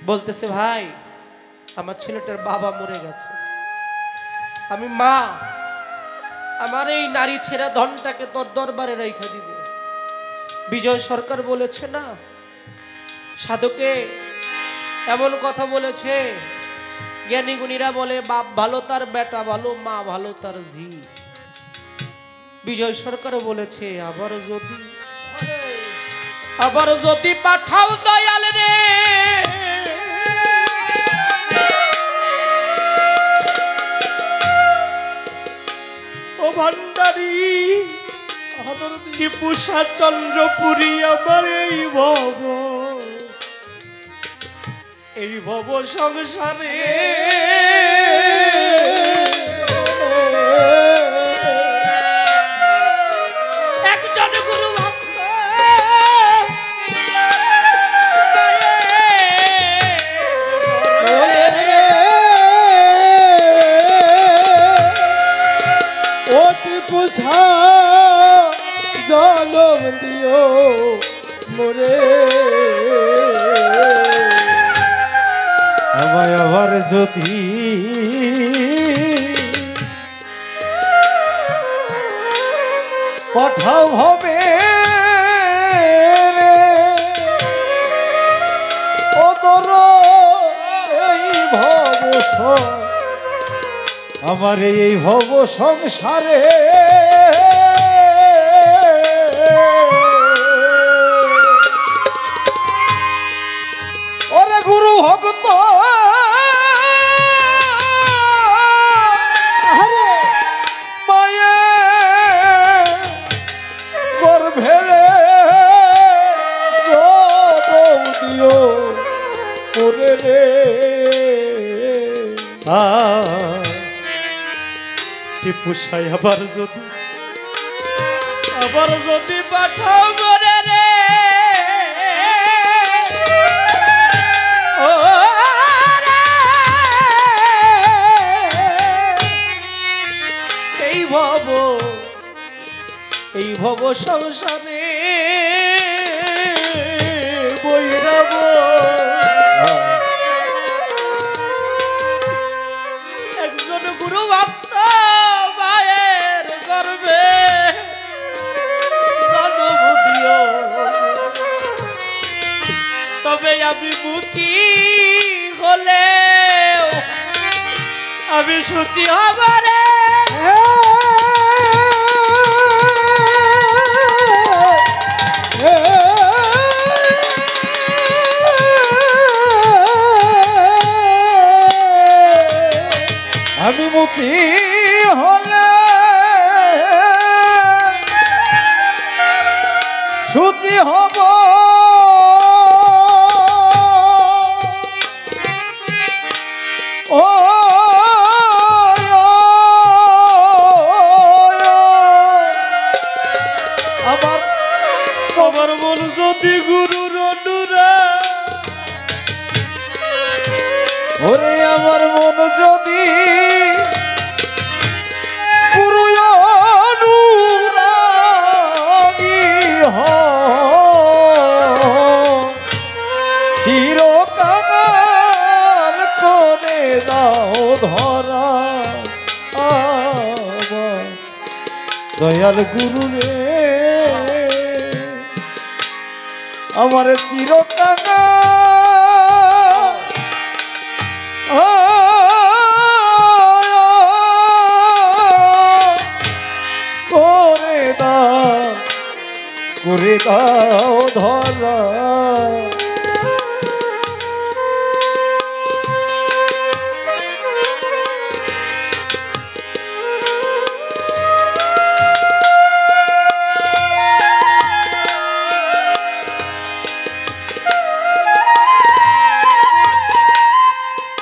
বলতেছে ভাই আমার ছেলেটার বাবা মরে গেছে, আমি মা আমার এই নারী ছেড়া ধনটাকে তোর দরবারে রেখে দিব। বিজয় সরকার বলেছে না, সাধকে এমন কথা বলেছে, জ্ঞানী গুণীরা বলে বাপ ভালো তার বেটা ভালো, মা ভালো তার ঝি। বিজয় সরকারও বলেছে আবার যদি পাঠাও দয়াল রে, ও ভান্ডারী টিপুষা চন্দ্রপুরী আমার এই ভব সংসারে একজন গুরু ভক্ত ও টিপুষা জনম দিও মোরে, আমায় আবার যদি পাঠাও হবে রে, ও তোর এই ভব আমার এই ভব সংসারে ওরে গুরু ভক্ত মায়ে গর্ভে দিও ওরে রে, টিপুষাই আবার যদি পাঠাও মরে রে, ও এই ভব সংসারে বৈরাব একজন গুরু ভক্ত মায়ের গর্ভে জন্ম দিও, তবে আমি মুচি হলেও আমি সুচি হবারে, আমি মুক্তি হলে সুচি হব, ও আমার আমার মন যদি গুরুর অনুরাগ, ওরে আমার মন যদি গুরু অনুরাগী চিরকাল করে দাও ধরা দয়াল গুরু রে, আমার চিরকাল করে দাও ধরা,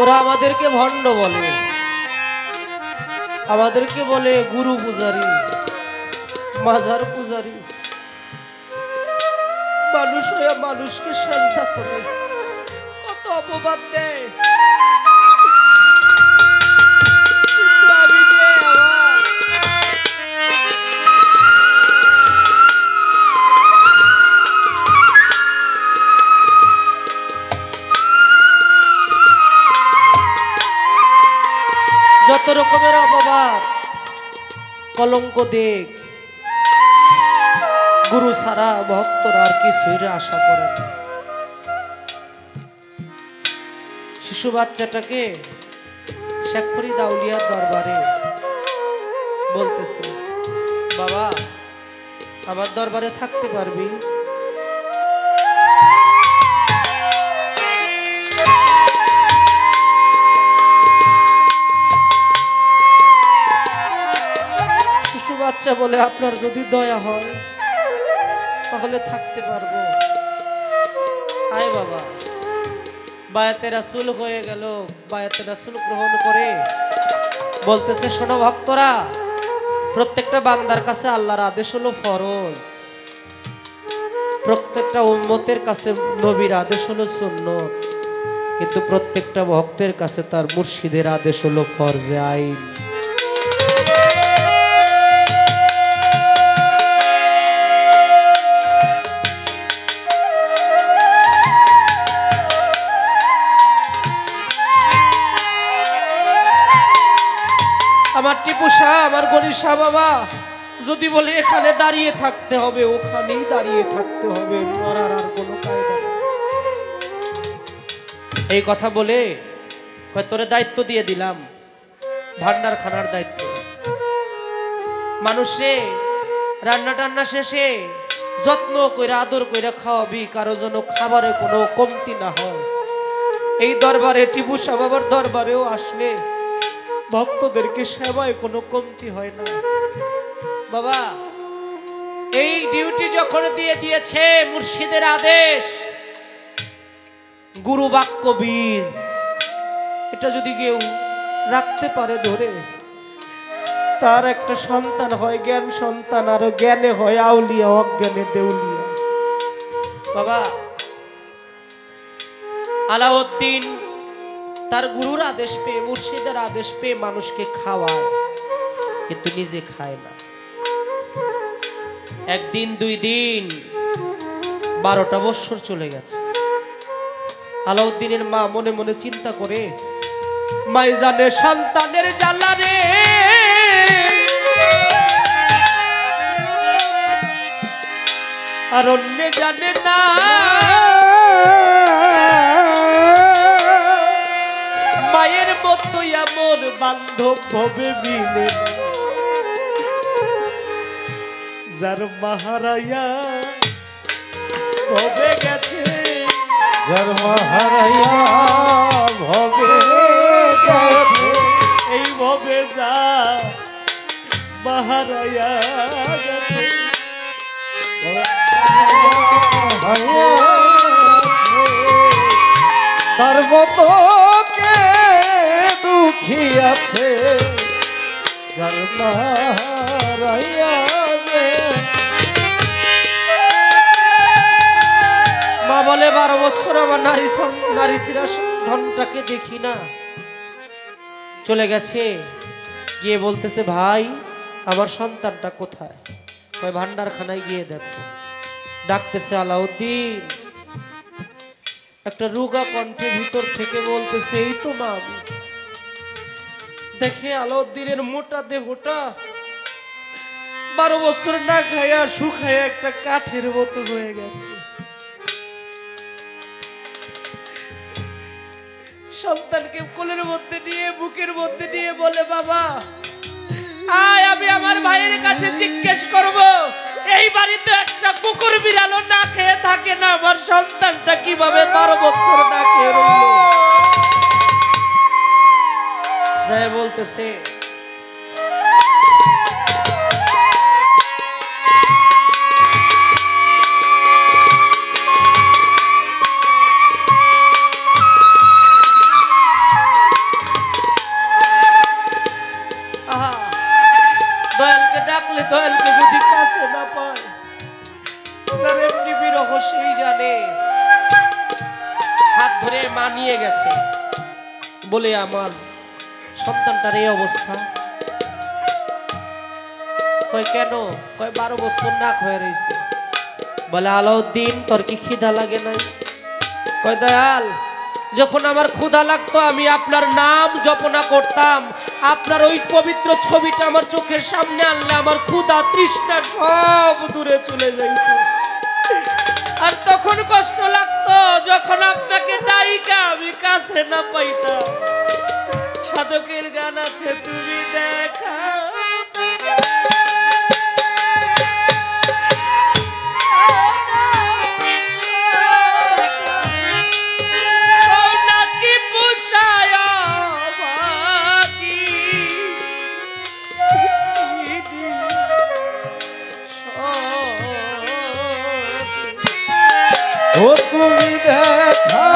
ওরা আমাদেরকে ভণ্ড বলে, আমাদেরকে বলে গুরু পূজারী, মাজার পূজারী, মানুষ হয়ে মানুষকে সাজদা করে কত অপবাদ দেয়। রকমের অপবাদ কলঙ্ক দেখ, গুরু ছাড়া ভক্তরা আর কিছুই আশা করে না। শিশু বাচ্চাটাকে শেখ ফরিদ আউলিয়ার দরবারে বলতেছে, বাবা আমার দরবারে থাকতে পারবি? শিশু বাচ্চা বলে, আপনার যদি দয়া হয় তাহলে থাকতে পারবো। আয় বাবা। বায়াতে রাসূল হয়ে গেল, বায়াতে রাসূল গ্রহণ করে বলতেছে, শোনো ভক্তরা, প্রত্যেকটা বান্দার কাছে আল্লাহর আদেশ হলো ফরজ, প্রত্যেকটা উম্মতের কাছে নবীর আদেশ হলো সুন্নত, কিন্তু প্রত্যেকটা ভক্তের কাছে তার মুর্শিদের আদেশ হলো ফরজে আইন। আমার টিপু শাহ, আমার গনি শাহ বাবা যদি বলে এখানে দাঁড়িয়ে থাকতে হবে, ওখানেই দাঁড়িয়ে থাকতে হবে, মরার আর কোনো কায়দা নেই। এই কথা বলে কয়, তোরে দায়িত্ব দিয়ে দিলাম, ভান্ডার খানার দায়িত্ব। মানুষে রান্না টান্না শেষে যত্ন কইরা আদর কইরা খাওয়াবি, কারো যেন খাবারে কোনো কমতি না হয়। এই দরবারে, টিপু শাহ বাবার দরবারেও আসলে ভক্তদেরকে সেবায় কোনো কমতি হয় না। বাবা এই ডিউটি যখন দিয়ে দিয়েছে, মুর্শিদের আদেশ, গুরু বাক্য বীজ, এটা যদি কেউ রাখতে পারে ধরে, তার একটা সন্তান হয় জ্ঞান সন্তান, আর জ্ঞানে হয় আউলিয়া, অজ্ঞানে দেউলিয়া। বাবা আলাউদ্দিন তার গুরুর আদেশ পেয়ে, মুর্শিদের আদেশ পেয়ে মানুষকে খাওয়ায়, কিন্তু নিজে খায় না। একদিন, 2 দিন, 12টা বছর চলে গেছে। আলাউদ্দিনের মা মনে মনে চিন্তা করে, মাই জানে সন্তানের জ্বালা রে, আর অন্য জানে না। মায়ের মতো এমন বান্ধব হবে মিলে, যার মাহারায়া ভবে গেছে, যার মাহারায়া ভবে গেছে, এই ভবে যা মাহারায়া গেছে। তার মতো কে দুঃখী আছে, যার মাহারায়া মা বলে, 12 বছর আমার নারী শিরা ধনটাকে দেখি না, চলে গেছে। গিয়ে বলতেছে, ভাই আমার সন্তানটা কোথায়? কয় ভান্ডারখানায় গিয়ে দেখো। ডাকতেছে আলাউদ্দিন, একটা রুগা কণ্ঠে ভিতর থেকে বলতেছে, এই তো মা আমি। দেখে আলাউদ্দিনের মোটা দেহটা 12 বছর না খাইয়া শুকাইয়া একটা কাঠের মতো হয়ে গেছে। সন্তানকে কোলের মধ্যে নিয়ে, বুকের মধ্যে নিয়ে বলে, বাবা আয়, আমি আমার ভাইয়ের কাছে জিজ্ঞেস করব, এই বাড়িতে একটা কুকুর বিড়ালও না খেয়ে থাকে না, আমার সন্তানটা কিভাবে 12 বছর না খেয়ে রইল। যায় বলতেছে, দয়ালকে ডাকলে দয়ালকে যদি কাছে না পায়, তার এমনি বিরহ সেই জানে। হাত ধরে মা নিয়ে গেছে, বলে আমার সন্তানটার এই অবস্থা। কয় কেন? কয় 12 বছর না হয়ে রয়েছে। বলে আলাউদ্দিন তোর কি খিদা লাগে নাই? কয় দয়াল যখন আমার ক্ষুধা লাগতো আমি আপনার নাম জপনা করতাম, আপনার ওই পবিত্র ছবিটা আমার চোখের সামনে আনলে আমার ক্ষুধা তৃষ্ণা সব দূরে চলে যাইত। আর তখন কষ্ট লাগতো যখন আপনাকে ডাইকা আমি কাছে না পাইতাম। সাধকের গান আছে, তুমি দেখা ও তুমি দেখা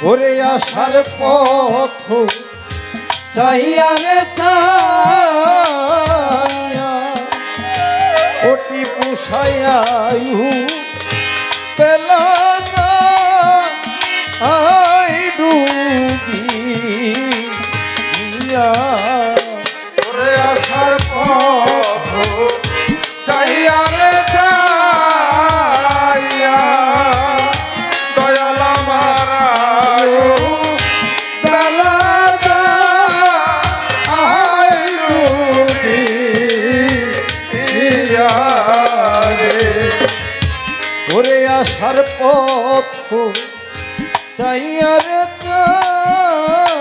ওরে আসার পথ চাইয়া রে চাইয়া ওটি পুষাইয়ায়ু পেলা আই ডুবিয়া। ওরে আসার পথ চাইয়া রে চাইয়া দয়াল আমার ওরে আসার পথ চাইয়া রে চাইয়া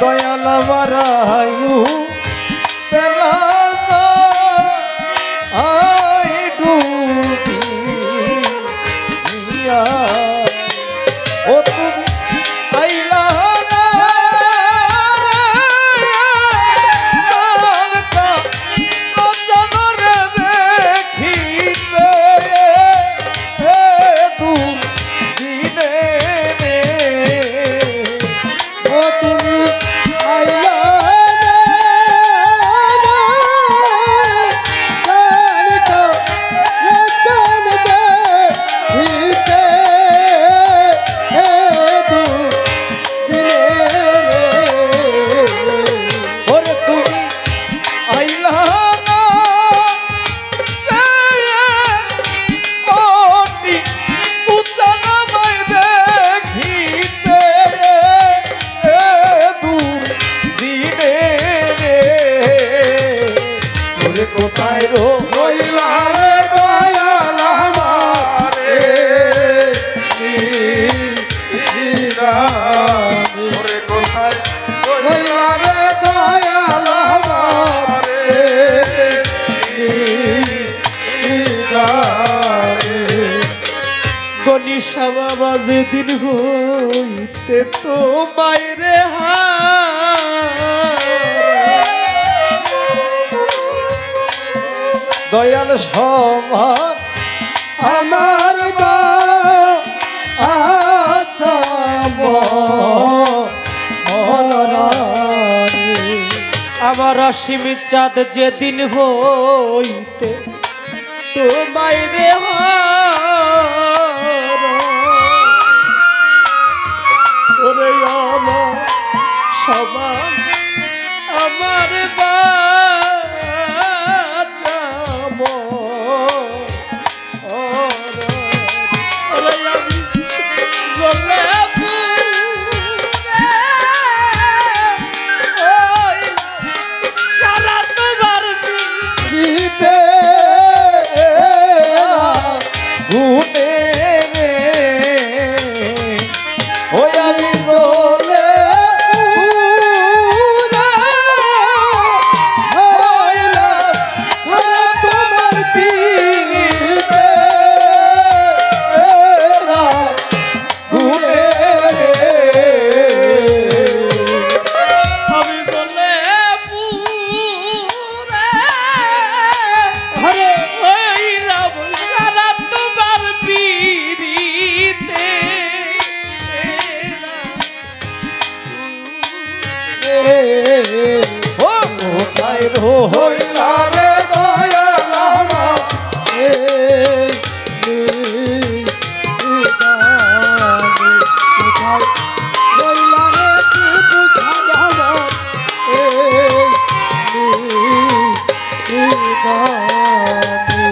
দয়াল আমার আয়ু পেলা আই ডুবিয়া। ও তুমি আইলা কোথায় রইলা রে দয়াল আমারে ওরে কোথায় রইলা রে দয়াল আমারে গনিশা বাবা যেদিন হইতে তো বাইরে দয়াল সমান আমার আমার অসীমিত চাঁদ যেদিন হইতে তোমায় রে ওরে আমার সমান আমার বাঁচাবো ওরে আমি হইলা রে দয়াল আমার এই নিদানে কোথায় রইলা রে টিপু সাই আমার এই নিদানে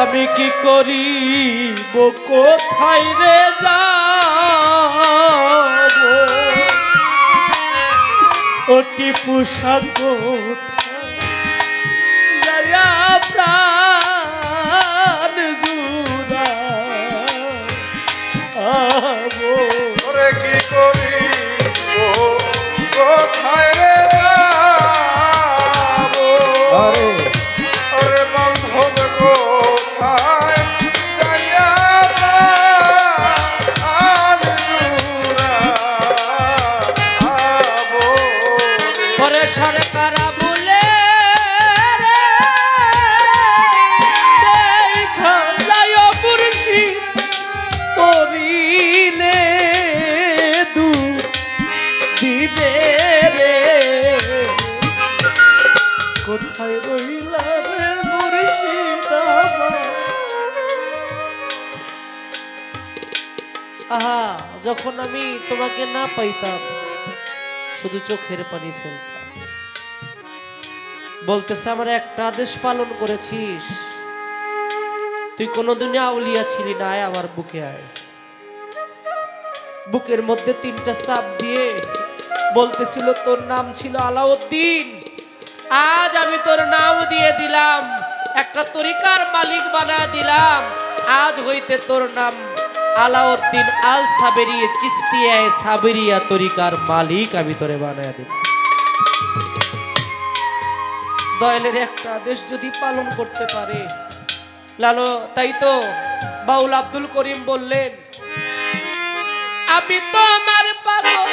আমি কি করিব কোথায় রে যাব ও টিপু সাগর প্রাণ জুড়া ওরে কি করি কোথায় রে যাবো আরে ওরে বন্ধন কোথায় যাইয়া পরে সরকার বলে পরিলে দু দিবে রে কোথায় রইলা রে মুর্শিদ আহা যখন আমি তোমাকে না পাইতাম শুধু চোখের পানি ফেলতাম বলতেছে আমার একটা আদেশ পালন করেছিস তুই কোনদিনই আউলিয়া ছিলি না আয় আমার বুকে আয় বুকের মধ্যে 3টা চাপ দিয়ে বলতেছিল তোর নাম ছিল আলাউদ্দিন আজ আমি তোর নাম দিয়ে দিলাম একটা তরিকার মালিক বানায় দিলাম আজ হইতে তোর নাম আলাউদ্দিন আল সাবেরিয়া চিস্তিয়া সাবেরিয়া তরিকার মালিক আমি তোরে বানায় দিলাম দয়ালের একটা আদেশ যদি পালন করতে পারে লালো তাই তো বাউল আব্দুল করিম বললেন আমি তো আমার পাগল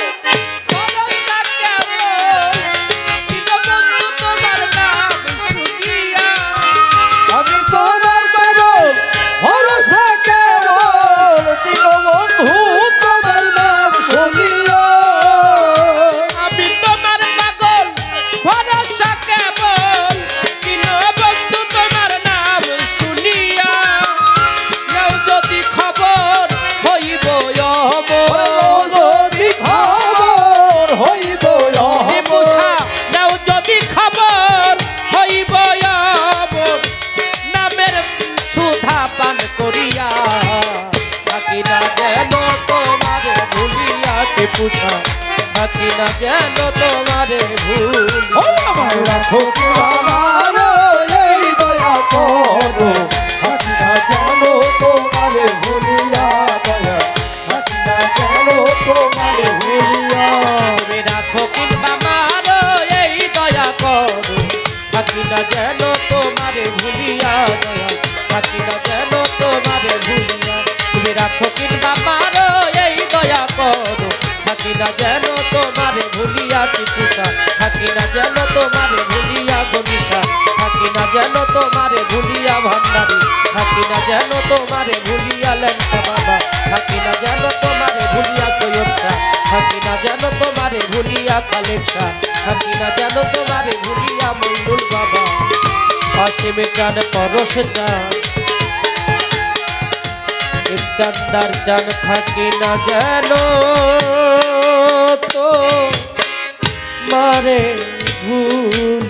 ভরসা কেবল দীনবন্ধু তোমার নাম শুনিয়া আমি তোমার পাগল ভরসা কেবল দীনবন্ধু তোমার নাম শুনিয়া আমি তোমার পাগল ভরসা কেবল দীনবন্ধু তোমার নাম শুনিয়া নাও যদি খবর হইব যদি খবর হইব নাও যদি খবর হইব নামের সুধা পান করিয়া থাকি না যেন তোমার ভুলিয়া টিপুষা থাকি না যেন তোমার ভুল আমায় রাখো আমার এই দয়া করো থাকি না যেন তোমারে ভুলিয়া দয়া থাকি না যেন তোমারে ভুলিয়া তুমি রাখো কিংবা মারো এই দয়া করো থাকি না যেন তোমার ভুলিয়া দয়া থাকি না যেন তোমার ভুলিয়া তুমি রাখো কিংবা মারো এই দয়া করো থাকি না যেন তোমার ভুলিয়া টিপুষা থাকি না যেন তোমার ভুলিয়া গণিসা থাকি না যেন তোমার ভুলিয়া ভান্ডারি থাকি না যেন তোমার ভুলিয়া লেন্সা বাবা থাকি না যেন তোমার ভুলিয়া সৈয়দা থাকি না যেন তোমার ভুলিয়া খালেকশা থাকি না যেন তোমার ভুলিয়া মইনুল বাবা হাসিম চান পরশ চান ইস্কান্দার চান থাকি না যেন তো মারে ভুল